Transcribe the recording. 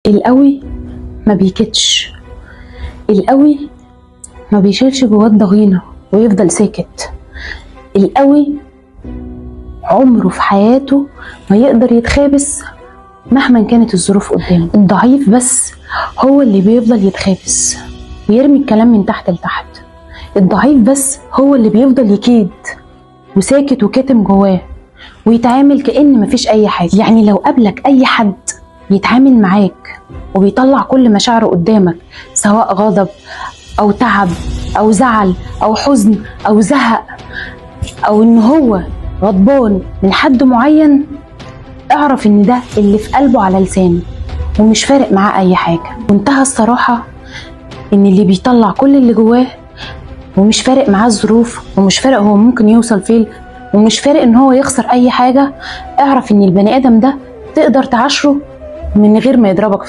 القوي ما بيكتش، القوي ما بيشيلش جواه الضغينة ويفضل ساكت. القوي عمره في حياته ما يقدر يتخابس مهما كانت الظروف قدامه. الضعيف بس هو اللي بيفضل يتخابس ويرمي الكلام من تحت لتحت. الضعيف بس هو اللي بيفضل يكيد وساكت وكاتم جواه ويتعامل كأن مفيش أي حاجة. يعني لو قابلك أي حد يتعامل معاك وبيطلع كل مشاعره قدامك، سواء غضب أو تعب أو زعل أو حزن أو زهق أو إن هو غضبان من حد معين، اعرف إن ده اللي في قلبه على لسانه ومش فارق معاه أي حاجة. وانتهى الصراحة إن اللي بيطلع كل اللي جواه ومش فارق معاه الظروف ومش فارق هو ممكن يوصل فين ومش فارق إن هو يخسر أي حاجة، اعرف إن البني آدم ده تقدر تعاشره من غير ما يضربك في